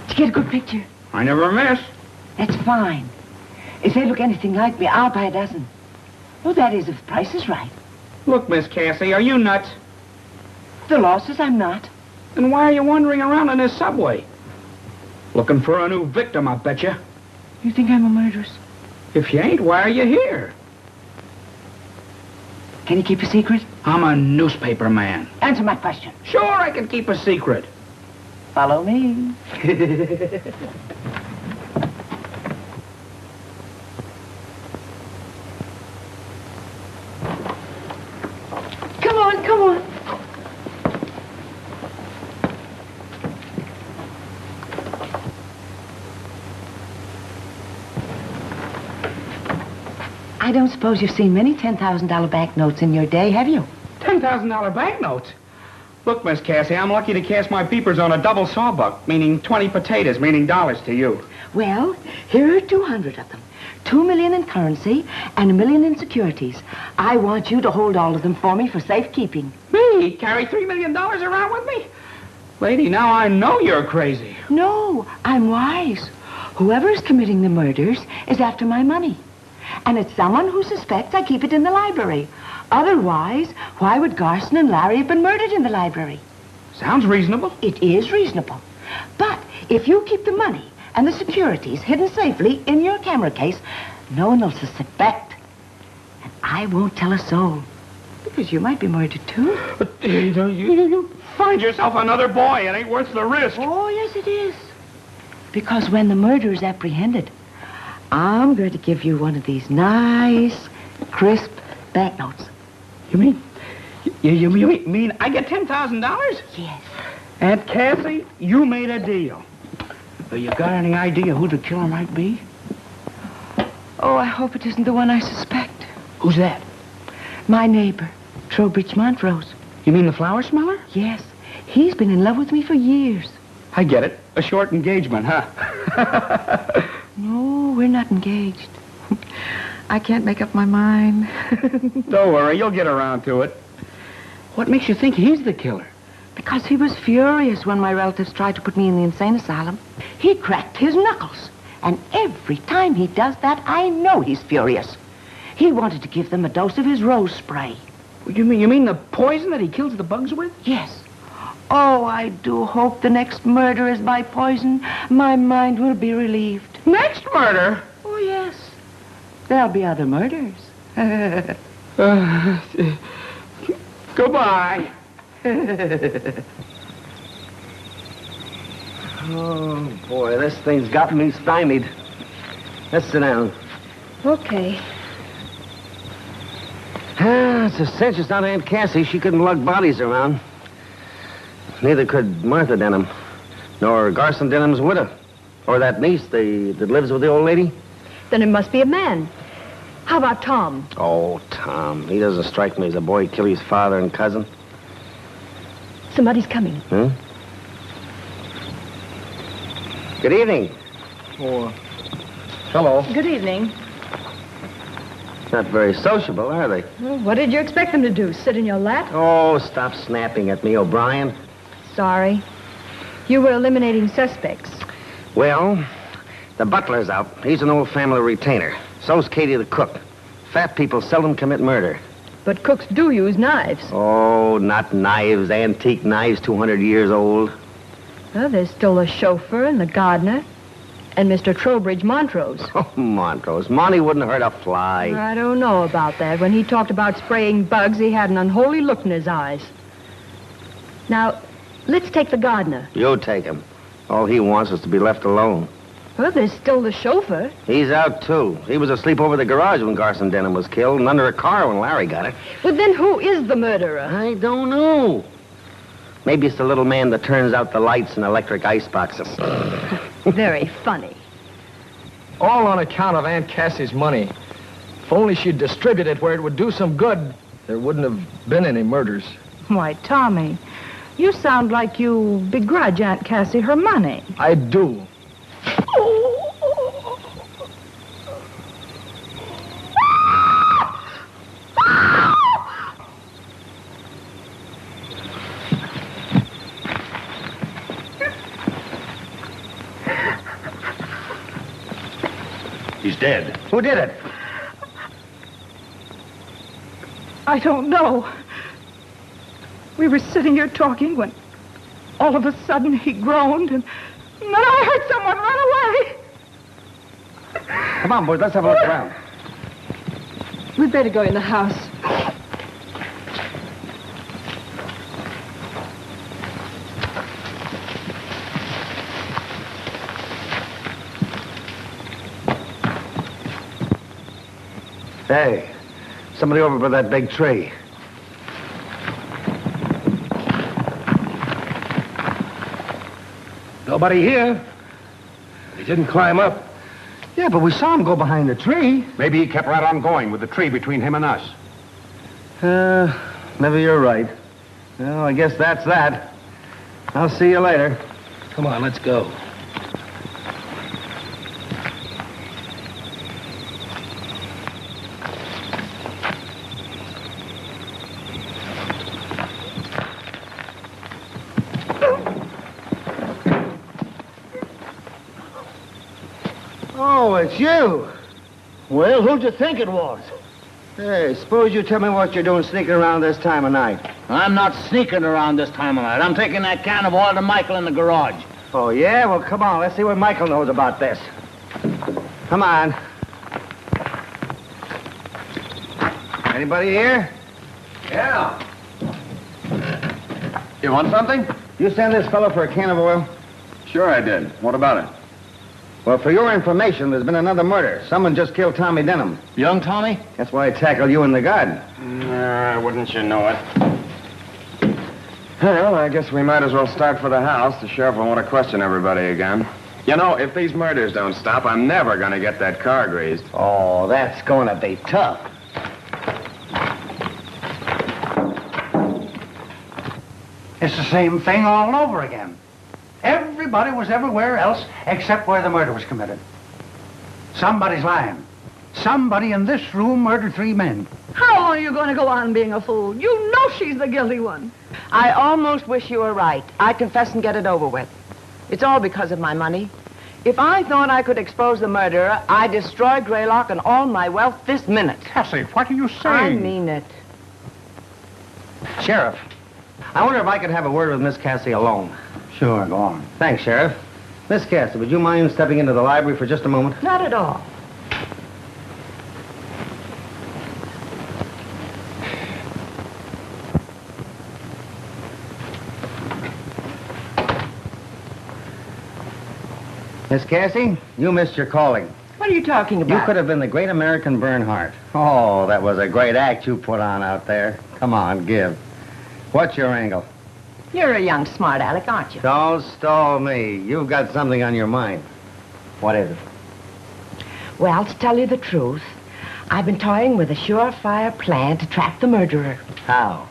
Did you get a good picture? I never miss. That's fine. If they look anything like me, I'll buy a dozen. Well, that is, if the price is right. Look, Miss Cassie, are you nuts? The law says I'm not. Then why are you wandering around in this subway? Looking for a new victim, I betcha. You think I'm a murderess? If you ain't, why are you here? Can you keep a secret? I'm a newspaper man. Answer my question. Sure, I can keep a secret. Follow me. Come on, come on. I don't suppose you've seen many $10,000 banknotes in your day, have you? $10,000 banknotes? Look, Miss Cassie, I'm lucky to cast my peepers on a double sawbuck, meaning 20 potatoes, meaning dollars to you. Well, here are 200 of them. 2 million in currency and 1 million in securities. I want you to hold all of them for me for safekeeping. Me? Carry $3 million around with me? Lady, now I know you're crazy. No, I'm wise. Whoever is committing the murders is after my money. And it's someone who suspects I keep it in the library. Otherwise, why would Garson and Larry have been murdered in the library? Sounds reasonable. It is reasonable. But if you keep the money and the securities hidden safely in your camera case, no one will suspect. And I won't tell a soul. Because you might be murdered, too. But you find yourself another boy. It ain't worth the risk. Oh, yes, it is. Because when the murderer is apprehended, I'm going to give you one of these nice, crisp banknotes. You mean I get $10,000? Yes. Aunt Cassie, you made a deal. You got any idea who the killer might be? Oh, I hope it isn't the one I suspect. Who's that? My neighbor, Trowbridge Montrose. You mean the flower smeller? Yes. He's been in love with me for years. I get it. A short engagement, huh? No, we're not engaged. I can't make up my mind. Don't worry, you'll get around to it. What makes you think he's the killer? Because he was furious when my relatives tried to put me in the insane asylum. He cracked his knuckles. And every time he does that, I know he's furious. He wanted to give them a dose of his rose spray. You mean the poison that he kills the bugs with? Yes. Oh, I do hope the next murder is by poison. My mind will be relieved. Next murder? Oh, yes. There'll be other murders. Goodbye. Oh, boy, this thing's got me stymied. Let's sit down. Okay. It's a cinch it's not Aunt Cassie. She couldn't lug bodies around. Neither could Martha Denham, nor Garson Denham's widow, or that niece that lives with the old lady. Then it must be a man. How about Tom? Oh, Tom. He doesn't strike me as a boy who'd kill his father and cousin. Somebody's coming. Huh? Good evening. Oh, hello. Good evening. Not very sociable, are they? Well, what did you expect them to do? Sit in your lap? Oh, stop snapping at me, O'Brien. Sorry. You were eliminating suspects. Well, the butler's out. He's an old family retainer. So's Katie the cook. Fat people seldom commit murder. But cooks do use knives. Oh, not knives. Antique knives, 200 years old. Well, there's still the chauffeur and the gardener. And Mr. Trowbridge Montrose. Oh, Montrose. Monty wouldn't hurt a fly. I don't know about that. When he talked about spraying bugs, he had an unholy look in his eyes. Now, let's take the gardener. You take him. All he wants is to be left alone. Well, there's still the chauffeur. He's out, too. He was asleep over the garage when Garson Denham was killed and under a car when Larry got it. Well, then who is the murderer? I don't know. Maybe it's the little man that turns out the lights in electric ice boxes. Very funny. All on account of Aunt Cassie's money. If only she'd distribute it where it would do some good, there wouldn't have been any murders. Why, Tommy, you sound like you begrudge Aunt Cassie her money. I do. He's dead. Who did it? I don't know. We were sitting here talking when all of a sudden he groaned and then I heard someone run away. Come on, boys, let's have a look around. We'd better go in the house. Hey, somebody over by that big tree. Nobody here. He didn't climb up. Yeah, but we saw him go behind the tree. Maybe he kept right on going with the tree between him and us. Maybe you're right. Well, I guess that's that. I'll see you later. Come on, let's go. Oh, it's you. Well, who'd you think it was? Hey, suppose you tell me what you're doing sneaking around this time of night. I'm not sneaking around this time of night. I'm taking that can of oil to Michael in the garage. Oh, yeah? Well, come on. Let's see what Michael knows about this. Come on. Anybody here? Yeah. You want something? You send this fellow for a can of oil? Sure I did. What about it? Well, for your information, there's been another murder. Someone just killed Tommy Denham. Young Tommy? That's why I tackled you in the garden. Wouldn't you know it? Well, I guess we might as well start for the house. The sheriff will want to question everybody again. You know, if these murders don't stop, I'm never going to get that car greased. Oh, that's going to be tough. It's the same thing all over again. Everybody was everywhere else except where the murder was committed. Somebody's lying. Somebody in this room murdered 3 men. How long are you going to go on being a fool? You know she's the guilty one. I almost wish you were right. I'd confess and get it over with. It's all because of my money. If I thought I could expose the murderer, I'd destroy Greylock and all my wealth this minute. Cassie, what are you saying? I mean it. Sheriff, I wonder if I could have a word with Miss Cassie alone. Sure, go on. Thanks, Sheriff. Miss Cassie, would you mind stepping into the library for just a moment? Not at all. Miss Cassie, you missed your calling. What are you talking about? You could have been the great American Bernhardt. Oh, that was a great act you put on out there. Come on, give. What's your angle? You're a young smart aleck, aren't you? Don't stall me. You've got something on your mind. What is it? Well, to tell you the truth, I've been toying with a surefire plan to trap the murderer. How?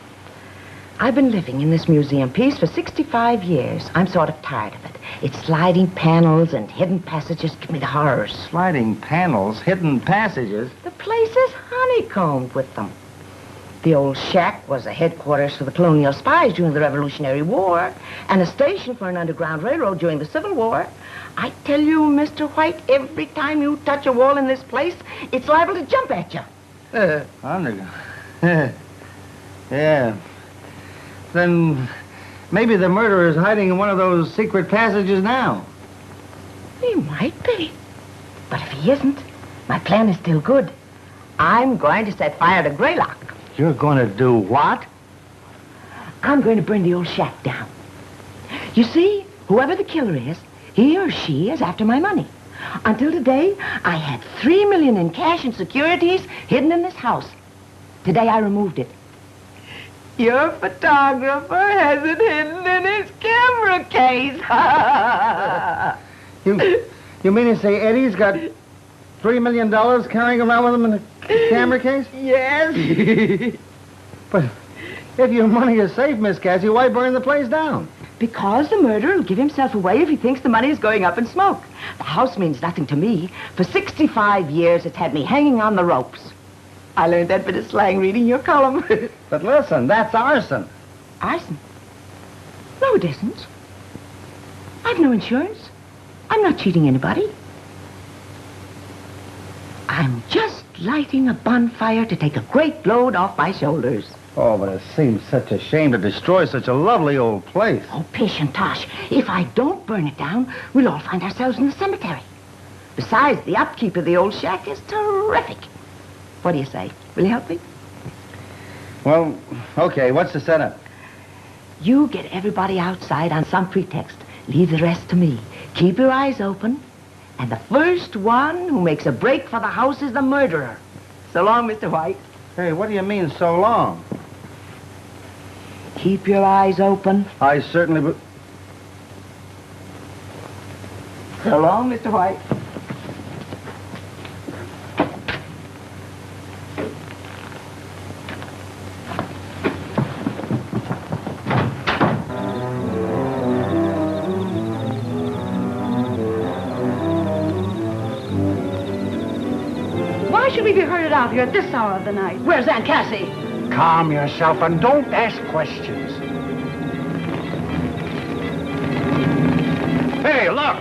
I've been living in this museum piece for 65 years. I'm sort of tired of it. It's sliding panels and hidden passages give me the horrors. Sliding panels, hidden passages. The place is honeycombed with them. The old shack was a headquarters for the colonial spies during the Revolutionary War and a station for an underground railroad during the Civil War. I tell you, Mr. White, every time you touch a wall in this place, it's liable to jump at you. Underground. Yeah. Then maybe the murderer is hiding in one of those secret passages now. He might be. But if he isn't, my plan is still good. I'm going to set fire to Greylock. You're going to do what? I'm going to burn the old shack down. You see, whoever the killer is, he or she is after my money. Until today, I had $3 million in cash and securities hidden in this house. Today, I removed it. Your photographer has it hidden in his camera case. You mean to say Eddie's got $3 million carrying around with him in a camera case? Yes. But if your money is safe, Miss Cassie, why burn the place down? Because the murderer will give himself away if he thinks the money is going up in smoke. The house means nothing to me. For 65 years, it's had me hanging on the ropes. I learned that bit of slang reading your column. But listen, that's arson. Arson? No, it isn't. I've no insurance. I'm not cheating anybody. I'm just lighting a bonfire to take a great load off my shoulders. Oh, but it seems such a shame to destroy such a lovely old place. Oh, pish and tosh. If I don't burn it down, we'll all find ourselves in the cemetery. Besides, the upkeep of the old shack is terrific. What do you say? Will you help me? Well, okay, what's the setup? You get everybody outside on some pretext. Leave the rest to me. Keep your eyes open. And the first one who makes a break for the house is the murderer. So long, Mr. White. Hey, what do you mean, so long? Keep your eyes open. I certainly will. So long, Mr. White. Why should we be herded out here at this hour of the night? Where's Aunt Cassie? Calm yourself and don't ask questions. Hey, look!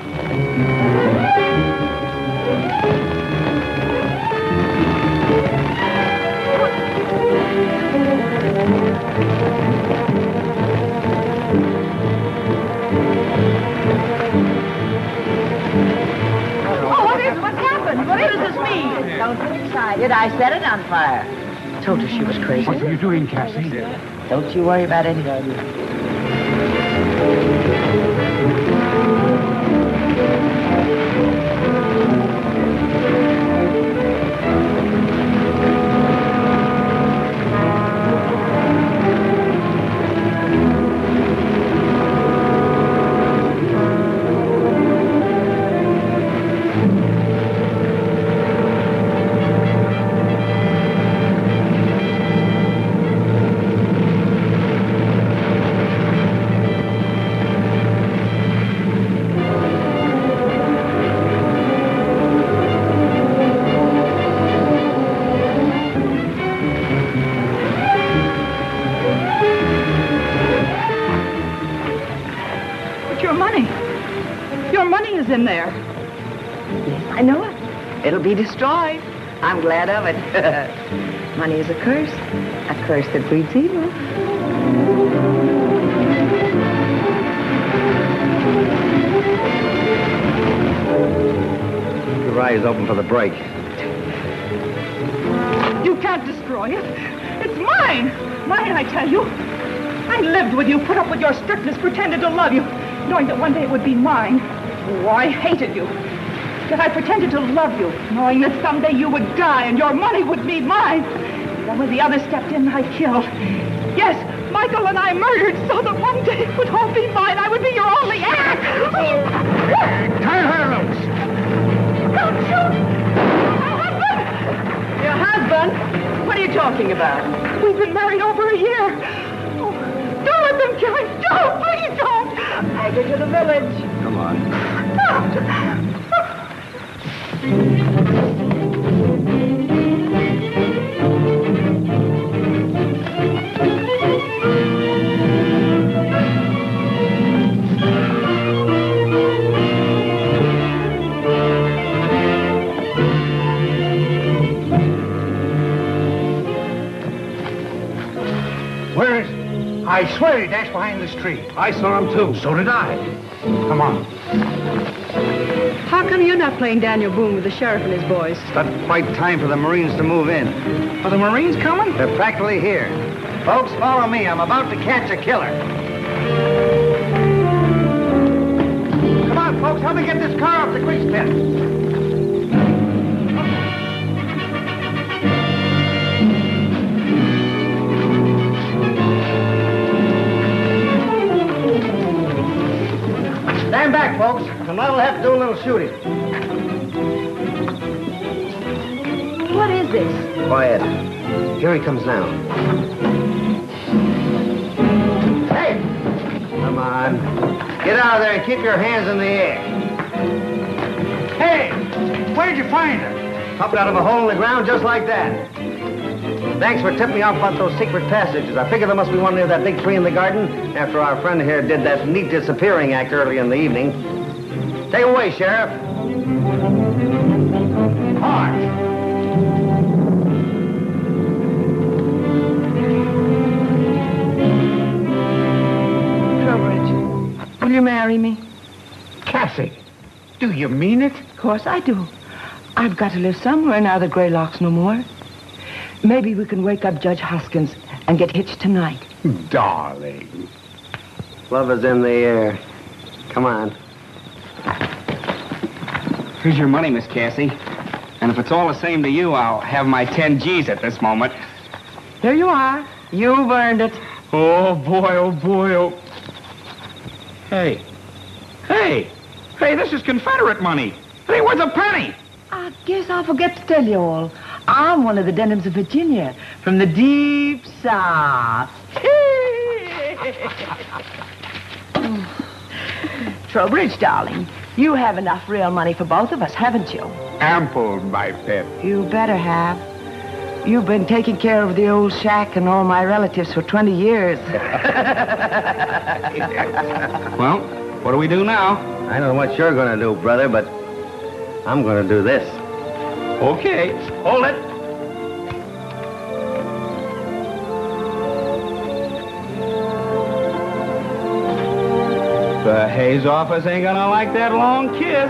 What's happened? What does this mean? Don't get excited. I set it on fire. Told her she was crazy. What are you doing, Cassie? Don't you worry about it. In there. Yes, I know it. It'll be destroyed. I'm glad of it. Money is a curse that breeds evil. Keep your eyes open for the break. You can't destroy it. It's mine. Mine, I tell you. I lived with you, put up with your strictness, pretended to love you, knowing that one day it would be mine. Oh, I hated you. Yet I pretended to love you, knowing that someday you would die and your money would be mine. Then when the others stepped in, I killed. Yes, Michael and I murdered so that one day it would all be mine. I would be your only heir. Tie her loose. Don't shoot! My husband! Your husband? What are you talking about? We've been married over a year. Oh, don't let them kill him. Don't! Please don't! Take her to the village. Come on. Where is he? I swear he dashed behind this tree. I saw him too. So did I. Come on. How come you're not playing Daniel Boone with the sheriff and his boys? It's not quite time for the Marines to move in. Are the Marines coming? They're practically here. Folks, follow me. I'm about to catch a killer. Come on, folks. Help me get this car off the grease pit. Stand back, folks. And I'll have to do a little shooting. What is this? Quiet. Here he comes now. Hey! Come on. Get out of there and keep your hands in the air. Hey! Where'd you find her? Popped out of a hole in the ground just like that. Thanks for tipping me off about those secret passages. I figure there must be one near that big tree in the garden after our friend here did that neat disappearing act early in the evening. Take away, Sheriff. Marsh! you marry me? Cassie, do you mean it? Of course I do. I've got to live somewhere now that Greylock's no more. Maybe we can wake up Judge Hoskins and get hitched tonight. Darling. Love is in the air. Come on. Here's your money, Miss Cassie. And if it's all the same to you, I'll have my 10 G's at this moment. Here you are. You've earned it. Oh, boy, oh, boy, oh. Hey. Hey, this is Confederate money. It ain't worth a penny. I guess I'll forget to tell you all. I'm one of the Denhams of Virginia, from the deep south. Trowbridge, darling, you have enough real money for both of us, haven't you? Ample, my pet. You better have. You've been taking care of the old shack and all my relatives for 20 years. Well, what do we do now? I don't know what you're going to do, brother, but I'm going to do this. Okay, hold it. The Hayes office ain't gonna like that long kiss.